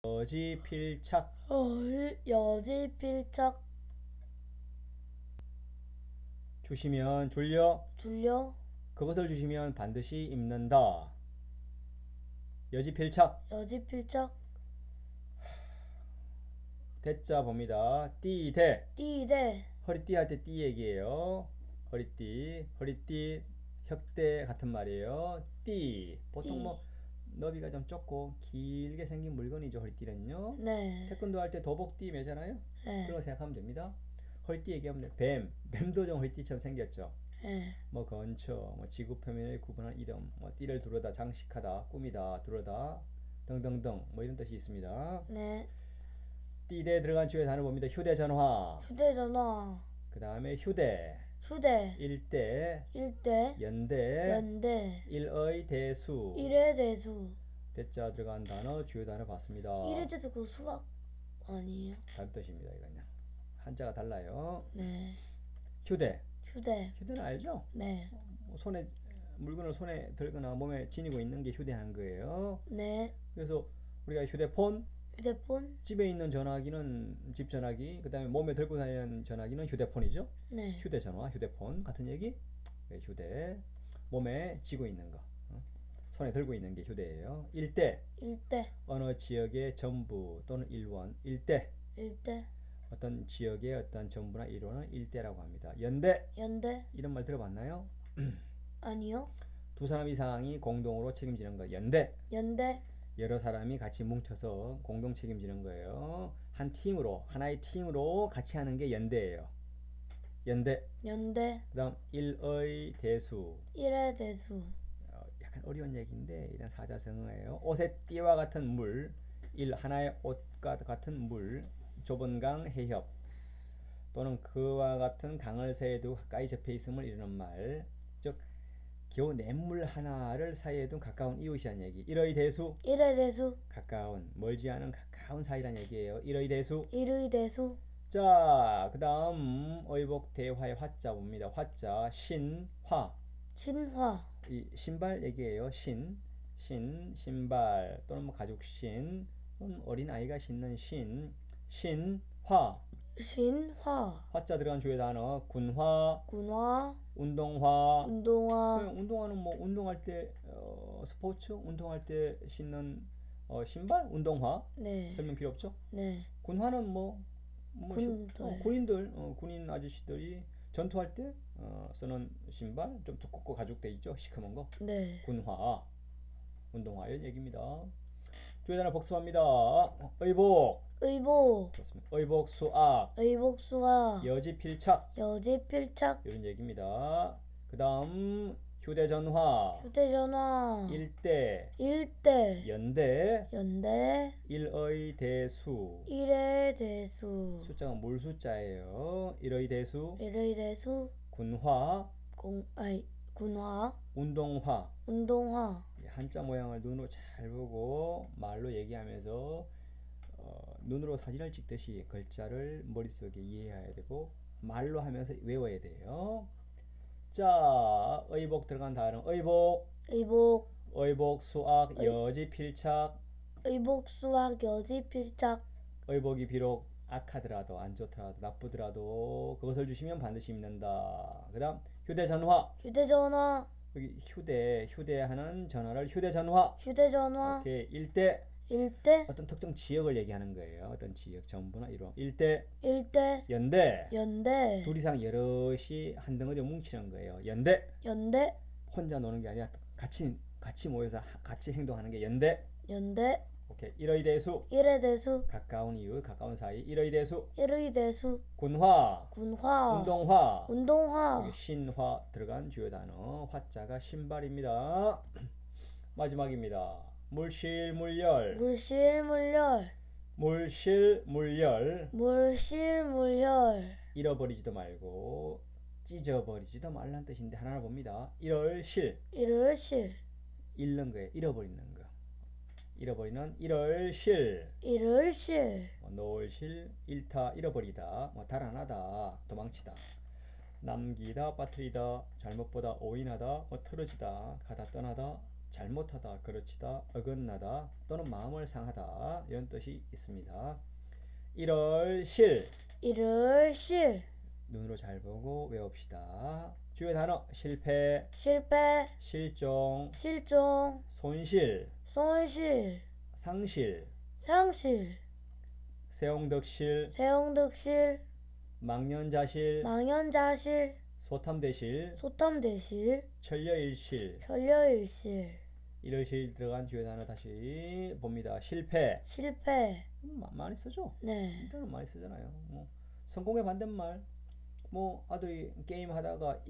여지필착. 여지필착. 주시면 줄여. 줄여. 그것을 주시면 반드시 입는다. 여지필착. 여지필착. 대자 봅니다. 띠대. 띠대. 허리띠 할 때 띠 얘기예요. 허리띠, 혁대 같은 말이에요. 띠. 보통 뭐 너비가 좀 좁고 길게 생긴 물건이죠. 허리띠는요. 네. 태권도 할 때 도복띠 매잖아요. 네. 그런 거 생각하면 됩니다. 허리띠 얘기하면 뱀도 좀 허리띠처럼 생겼죠. 네. 뭐 건처, 뭐 지구 표면을 구분한 이름, 뭐 띠를 두르다, 장식하다, 꾸미다, 두르다 등등등 뭐 이런 뜻이 있습니다. 네. 띠대에 들어간 주요 단어 봅니다. 휴대전화. 휴대전화. 그 다음에 휴대. 휴대. 일대. 일대. 연대. 연대. 일의 대수. 일의 대수. 대자 들어간 단어 주요 단어 봤습니다. 일의 대수 그 수학 아니에요? 다른 뜻입니다. 이거는 한자가 달라요. 네. 휴대. 휴대는 알죠? 네. 손에 물건을 손에 들거나 몸에 지니고 있는 게 휴대하는 거예요. 네. 그래서 우리가 휴대폰, 집에 있는 전화기는 집 전화기, 그 다음에 몸에 들고 다니는 전화기는 휴대폰이죠. 네. 휴대전화, 휴대폰 같은 얘기. 네, 휴대. 몸에 쥐고 있는 거, 손에 들고 있는 게 휴대예요. 일대. 어느 지역의 전부 또는 일원. 일대. 어떤 지역의 어떤 전부나 일원은 일대라고 합니다. 연대. 이런 말 들어봤나요? 아니요. 두 사람 이상이 공동으로 책임지는 거. 연대. 여러 사람이 같이 뭉쳐서 공동 책임지는 거예요. 한 팀으로, 하나의 팀으로 같이 하는 게 연대예요. 연대. 그 다음 일의 대수. 약간 어려운 얘기인데 이런 사자성어예요. 옷의 띠와 같은 물, 하나의 옷과 같은 물, 좁은 강, 해협 또는 그와 같은 강을 새에 두고 가까이 접해 있음을 이루는 말, 즉 겨우 냇물 하나를 사이에 둔 가까운 이웃이란 얘기. 일의 대수. 가까운, 멀지 않은 가까운 사이란 얘기예요. 일의 대수. 자, 그 다음 의복 대화의 화자 봅니다. 화자 신화. 이 신발 얘기예요. 신발 또는 뭐 가죽신 또는 어린 아이가 신는 신화. 화자 들어간 주요 단어 군화, 운동화. 운동화는 뭐 운동할 때 스포츠 운동할 때 신는 신발 운동화. 네. 설명 필요 없죠? 네. 군화는 군인들 군인 아저씨들이 전투할 때 쓰는 신발, 좀 두껍고 가죽돼 있죠. 시커먼 거. 네. 군화, 운동화 이런 얘기입니다. 주요 단어 복습합니다. 의복. 좋습니다. 의복 수악. 여지필착. 이런 얘기입니다. 그 다음 휴대전화. 일대. 연대. 일의 대수. 숫자가 물 숫자예요. 일의 대수. 군화. 운동화. 한자 모양을 눈으로 잘 보고 말로 얘기하면서 눈으로 사진을 찍듯이 글자를 머릿속에 이해해야 되고 말로 하면서 외워야 돼요. 자, 의복 들어간 단어. 의복 수악 여지필착. 의복이 비록 악하더라도, 안 좋더라도, 나쁘더라도 그것을 주시면 반드시 입는다. 그 다음 휴대전화. 여기 휴대하는 전화를 휴대전화. 오케이. 일대. 어떤 특정 지역을 얘기하는 거예요. 어떤 지역 전부나 이런. 일대. 연대. 둘 이상 여럿이 한 덩어리 뭉치는 거예요. 연대. 혼자 노는 게 아니라 같이 모여서 같이 행동하는 게 연대. 오케이. 일의 대수. 가까운 이웃, 가까운 사이. 일의 대수. 군화. 운동화. 여기 신화 들어간 주요 단어. 화자가 신발입니다. 마지막입니다. 물실물열. 잃어버리지도 말고 찢어버리지도 말란 뜻인데 하나 봅니다. 잃을 잃는 거예요. 잃어버리는 거. 잃어버리는 잃을 놓을 실, 잃다, 잃어버리다, 달아나다, 도망치다, 남기다, 빠뜨리다, 잘못보다 오인하다, 틀어지다, 가다, 떠나다, 잘못하다, 그르치다, 어긋나다 또는 마음을 상하다 이런 뜻이 있습니다. 1월 실 눈으로 잘 보고 외웁시다. 주요 단어 실패, 실종, 손실, 상실, 세옹덕실, 망연자실, 소탐대실, 천려일실. 1월 실 들어간 주요 단어 다시 봅니다. 실패 많이 쓰죠. 네. 일단은 많이 쓰잖아요. 뭐 성공의 반대말, 뭐 아들이 게임 하다가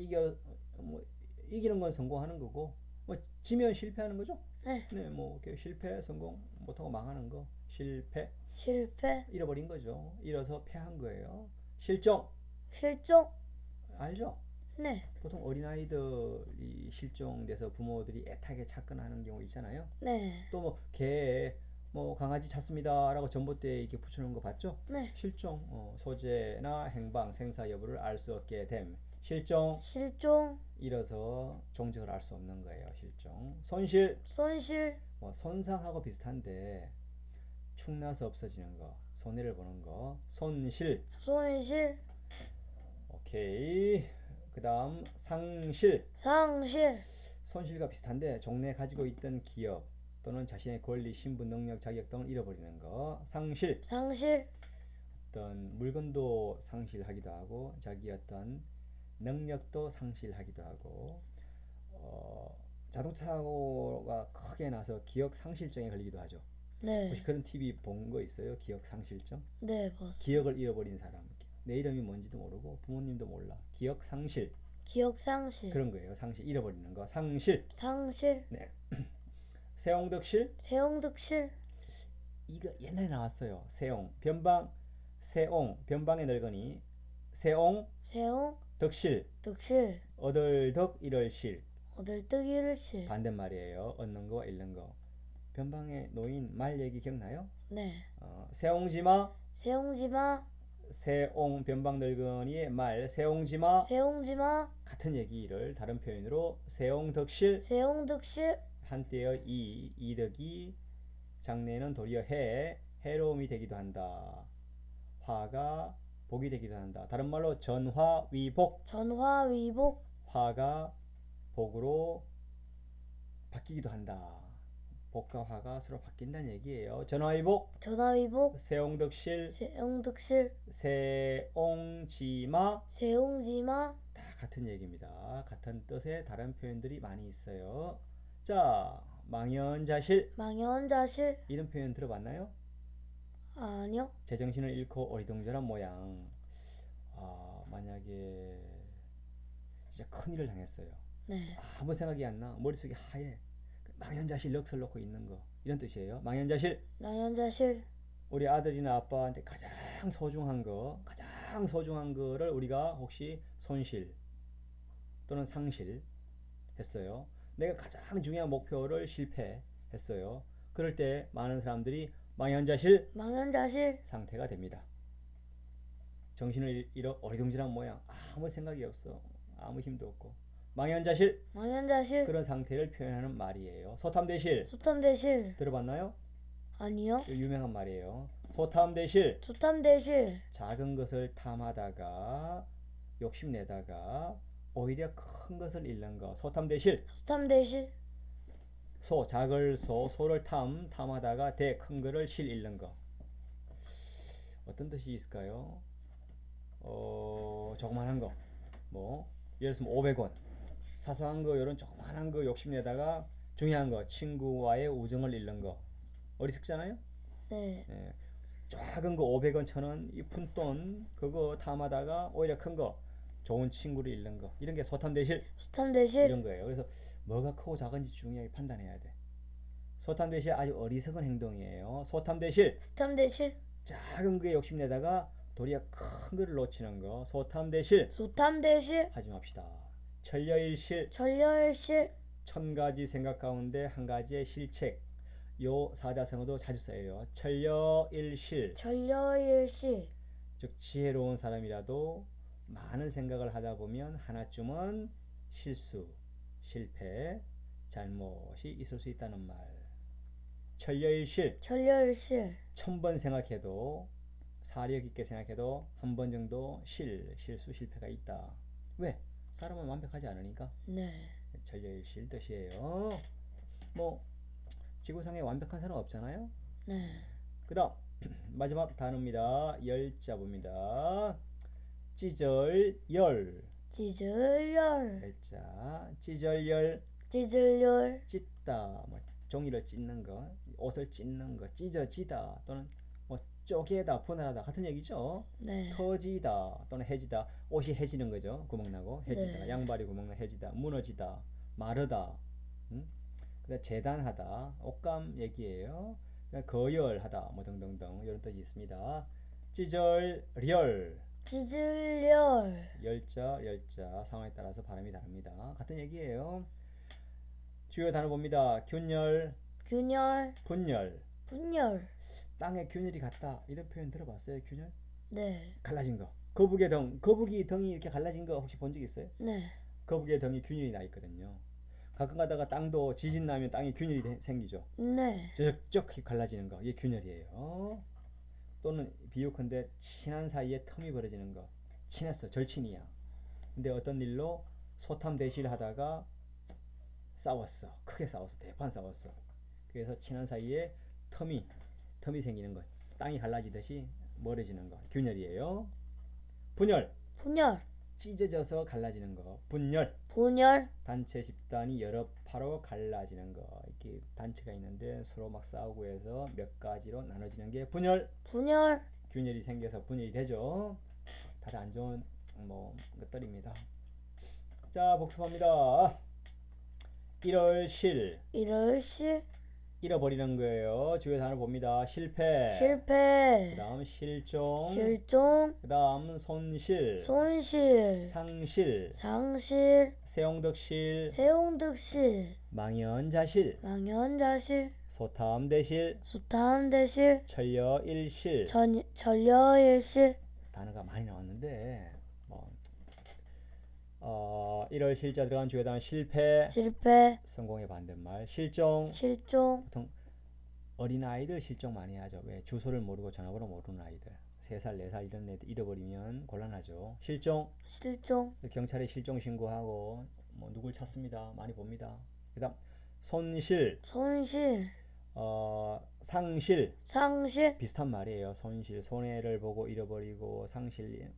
이기는 건 성공하는 거고, 뭐 지면 실패하는 거죠. 네. 뭐 이렇게 실패, 성공, 못하고 망하는 거, 실패, 잃어버린 거죠. 잃어서 패한 거예요. 실종, 알죠? 네. 보통 어린아이들이 실종돼서 부모들이 애타게 찾거나 하는 경우 있잖아요. 네. 또 뭐 개, 뭐 강아지 찾습니다 라고 전봇대에 이렇게 붙여놓은 거 봤죠? 네. 실종, 소재나 행방, 생사 여부를 알 수 없게 됨. 실종, 잃어서 종적을 알 수 없는 거예요. 실종. 손실, 뭐 손상하고 비슷한데 축나서 없어지는 거, 손해를 보는 거. 손실. 오케이. 그 다음 상실. 손실과 비슷한데 종래 가지고 있던 기업 또는 자신의 권리, 신분, 능력, 자격 등을 잃어버리는 거. 상실. 어떤 물건도 상실하기도 하고 자기 어떤 능력도 상실하기도 하고, 자동차 사고가 크게 나서 기억 상실증에 걸리기도 하죠. 네. 혹시 그런 TV 본 거 있어요? 기억 상실증? 네, 봤어요. 기억을 잃어버린 사람, 내 이름이 뭔지도 모르고 부모님도 몰라. 기억 상실. 그런 거예요. 상실, 잃어버리는 거. 상실. 네. 세옹덕실. 이거 옛날에 나왔어요. 세옹, 변방, 세옹, 변방의 늙은이, 세옹, 덕실, 어덜덕 이럴실. 반대말이에요. 얻는 거, 잃는 거. 변방의 노인 말 얘기 기억나요? 네. 세옹지마, 세옹 변방 늙은이의 말 세옹지마 같은 얘기를 다른 표현으로 세옹덕실. 한때의 이덕이 장래에는 도리어 해로움이 되기도 한다. 화가 복이 되기도 한다. 다른 말로 전화위복. 화가 복으로 바뀌기도 한다. 복과 화가 서로 바뀐다는 얘기예요. 전화위복, 세옹덕실, 세옹지마 다 같은 얘기입니다. 같은 뜻의 다른 표현들이 많이 있어요. 자, 망연자실 이런 표현 들어봤나요? 아니요. 제정신을 잃고 어리둥절한 모양. 만약에 진짜 큰일을 당했어요. 네. 아무 생각이 안 나. 머릿속이 하얘. 망연자실 넋을 놓고 있는 거. 이런 뜻이에요. 망연자실. 우리 아들이나 아빠한테 가장 소중한 거를 우리가 혹시 손실 또는 상실 했어요. 내가 가장 중요한 목표를 실패했어요. 그럴 때 많은 사람들이 망연자실 상태가 됩니다. 정신을 잃어 어리둥절한 모양, 아무 생각이 없어, 아무 힘도 없고, 망연자실 그런 상태를 표현하는 말이에요. 소탐대실 들어봤나요? 아니요. 유명한 말이에요. 소탐대실. 작은 것을 탐하다가 욕심내다가 오히려 큰 것을 잃는 거. 소탐대실. 작을 소를 탐하다가 큰 거를 잃는 거. 어떤 뜻이 있을까요? 조그만한 거, 뭐 예를 들면 500원 사소한 거, 이런 조그만한 거 욕심내다가 중요한 거, 친구와의 우정을 잃는 거. 어리석잖아요? 네. 작은 거 500원, 1000원 이 푼돈 그거 탐하다가 오히려 큰 거, 좋은 친구를 잃는 거. 이런 게 소탐대실 이런 거예요. 그래서 뭐가 크고 작은지 중요하게 판단해야 돼. 소탐대실 아주 어리석은 행동이에요. 소탐대실 작은 거에 욕심내다가 도리어 큰 거를 놓치는 거. 소탐대실 하지 맙시다. 천려일실 천 가지 생각 가운데 한 가지의 실책. 요 사자성어도 자주 써요. 천려일실 즉 지혜로운 사람이라도 많은 생각을 하다 보면 하나쯤은 실수, 실패, 잘못이 있을 수 있다는 말. 천려일실. 천려일실. 1000번 생각해도 사려 깊게 생각해도 한 번 정도 실수 실패가 있다. 왜? 사람은 완벽하지 않으니까. 네. 천려일실 뜻이에요. 뭐 지구상에 완벽한 사람 없잖아요. 네. 그다음 마지막 단어입니다. 열자 봅니다. 찌절열. 찌절열. 열자 찌절열. 찌절열. 찢다 뭐 종이를 찢는 거, 옷을 찢는 거, 찢어지다 또는 뭐 쪼개다, 분할하다 같은 얘기죠. 네. 터지다 또는 해지다. 옷이 해지는 거죠. 구멍나고 해지다. 네. 양발이 구멍나 해지다. 무너지다. 마르다. 그다음 재단하다. 옷감 얘기예요. 거열하다 뭐 등등등 이런 뜻이 있습니다. 찌절열. 찌절열. 열자 상황에 따라서 발음이 다릅니다. 같은 얘기예요. 주요 단어 봅니다. 균열, 균열. 분열. 분열. 땅에 균열이 갔다 이런 표현 들어봤어요? 균열? 네. 갈라진 거. 거북의 등, 거북이 등이 이렇게 갈라진 거 혹시 본 적 있어요? 네. 거북의 등이 균열이 나 있거든요. 가끔 가다가 땅도 지진 나면 땅에 균열이 생기죠. 네. 쩍 갈라지는 거 이게 균열이에요. 또는 비유컨대 친한 사이에 틈이 벌어지는 거. 친했어, 절친이야. 근데 어떤 일로 소탐대실 하다가 싸웠어. 크게 싸웠어. 대판 싸웠어. 그래서 친한 사이에 틈이 생기는 것. 땅이 갈라지듯이 멀어지는 것. 균열이에요. 분열. 분열. 찢어져서 갈라지는 거. 분열. 분열. 단체 집단이 여러 파로 갈라지는 거. 이렇게 단체가 있는데 서로 막 싸우고 해서 몇 가지로 나눠지는 게 분열. 분열. 균열이 생겨서 분열이 되죠. 다들 안 좋은 것들입니다. 자, 복습합니다. 일월실. 일월실. 잃어버리는 거예요. 주요 단어 봅니다. 실패. 실패. 그 다음 실종. 실종. 그 다음 손실. 손실. 상실. 상실. 세용덕실. 세용득실. 망연자실. 망연자실. 소탐대실. 수탐대실. 천려일실. 천려일실. 단어가 많이 나왔는데 이럴 실자 들어간 주요 단어 실패. 실패. 성공의 반대말 실종. 실종. 보통 어린아이들 실종 많이 하죠. 왜? 주소를 모르고 전화번호 모르는 아이들 3살 4살 이런 애들 잃어버리면 곤란하죠. 실종. 실종. 경찰에 실종 신고하고 누굴 찾습니다. 많이 봅니다. 그 다음 손실. 손실. 상실. 상실. 비슷한 말이에요. 손실 손해를 보고 잃어버리고 상실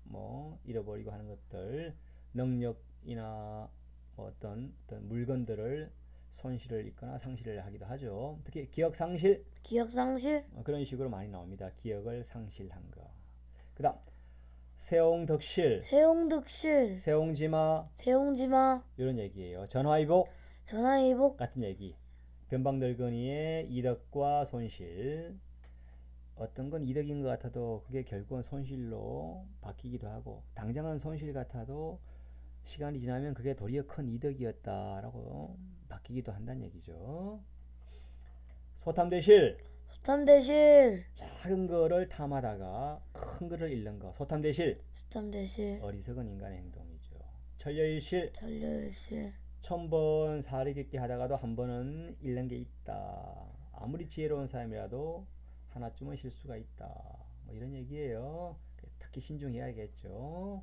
잃어버리고 하는 것들 능력이나 어떤 물건들을 손실을 입거나 상실을 하기도 하죠. 특히 기억 상실. 기억 상실. 그런 식으로 많이 나옵니다. 기억을 상실한 거. 그 다음 세옹덕실. 세용득실. 세옹지마. 세용지마. 이런 얘기예요. 전화위복. 전화위복. 같은 얘기. 변방늙은이의 이득과 손실. 어떤 건 이득인 것 같아도 그게 결국은 손실로 바뀌기도 하고 당장은 손실 같아도 시간이 지나면 그게 도리어 큰 이득이었다라고 바뀌기도 한다는 얘기죠. 소탐대실. 수탐대실. 작은 거를 탐하다가 큰 거를 잃는 거. 소탐대실. 수탐대실. 어리석은 인간의 행동이죠. 천려일실. 천려일실. 1000번 사리 깊게 하다가도 한 번은 잃는 게 있다. 아무리 지혜로운 사람이라도 하나쯤은 실수가 있다. 이런 얘기예요. 특히 신중해야겠죠.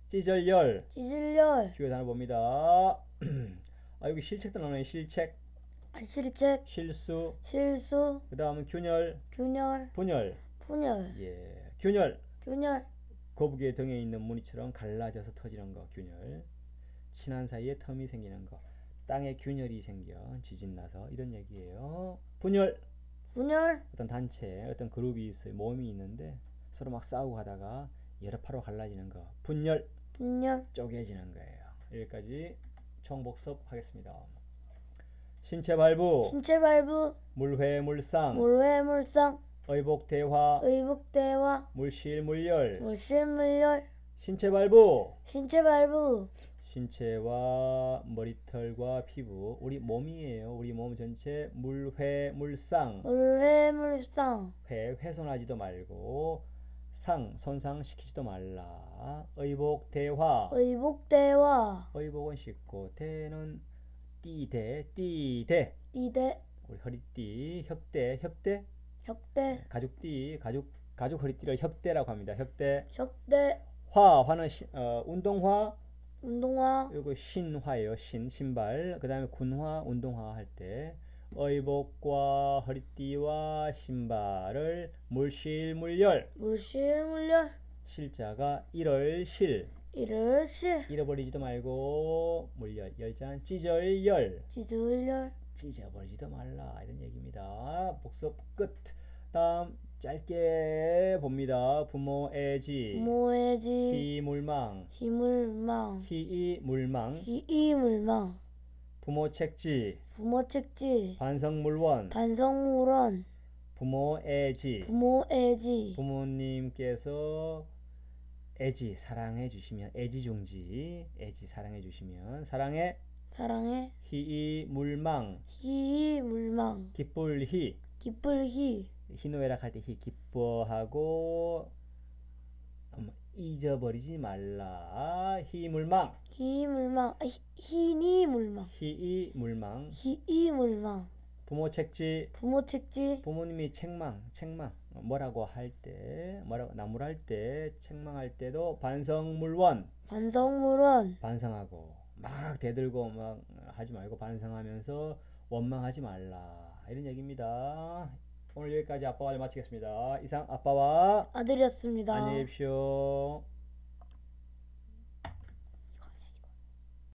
찌절열. 찌질열. 주요 단어 봅니다. 여기 실책도 나오네. 실책. 실책. 실수. 실수. 그 다음은 균열. 균열. 분열. 분열. 예. 균열. 균열. 거북이의 등에 있는 무늬처럼 갈라져서 터지는 거. 균열. 친한 사이에 텀이 생기는 거. 땅에 균열이 생겨 지진 나서 이런 얘기예요. 분열. 분열. 어떤 단체, 어떤 그룹이 있어요. 몸이 있는데 서로 막 싸우고 하다가 여러 파로 갈라지는 거. 분열. 분열. 쪼개지는 거예요. 여기까지 총복습하겠습니다. 신체발부. 신체발부. 물회물상. 물회물상. 의복대화. 의복대화. 물실물열. 물실물열. 신체발부. 신체발부. 신체와 머리털과 피부, 우리 몸이에요. 우리 몸 전체 물회물상. 물회물상. 훼손하지도 말고 손상시키지도 말라. 의복대화. 의복대화. 의복은 씻고 대는 띠대 띠대 띠대 우리 허리띠 혁대 혁대 혁대 가죽띠 가죽 허리띠를 혁대라고 합니다. 혁대 혁대 화는 운동화 운동화 요거 신화예요. 신발. 그다음에 군화 운동화 할 때 의복과 허리띠와 신발을 물실물열 물실물열 실자가 일월 실 이를 실 잃어버리지도 말고 물열 열잔 찢을열 찢을열 찢어버리지도 말라 이런 얘기입니다. 복습 끝. 다음 짧게 봅니다. 부모애지 부모의 지 희물망 희물망 희이물망 희이물망 부모책지 부모책지 반성물원 반성물원 부모애지 부모의 지 부모님께서 애지 사랑해 주시면 애지중지 애지 사랑해 주시면 사랑해 사랑해 희이물망 희물망 기쁠희 기쁠희 희노애락 할 때 희 기뻐하고 잊어버리지 말라 희물망 희물망 희니물망 희이물망 희이물망 부모책지 부모책지 부모님이 책망 뭐라고 할 때 뭐라고 나무랄 때 책망할 때도 반성물원 반성물원 반성하고 막 대들고 막 하지 말고 반성하면서 원망하지 말라 이런 얘기입니다. 오늘 여기까지 아빠와 마치겠습니다. 이상 아빠와 아들이었습니다. 안녕히 계십시오.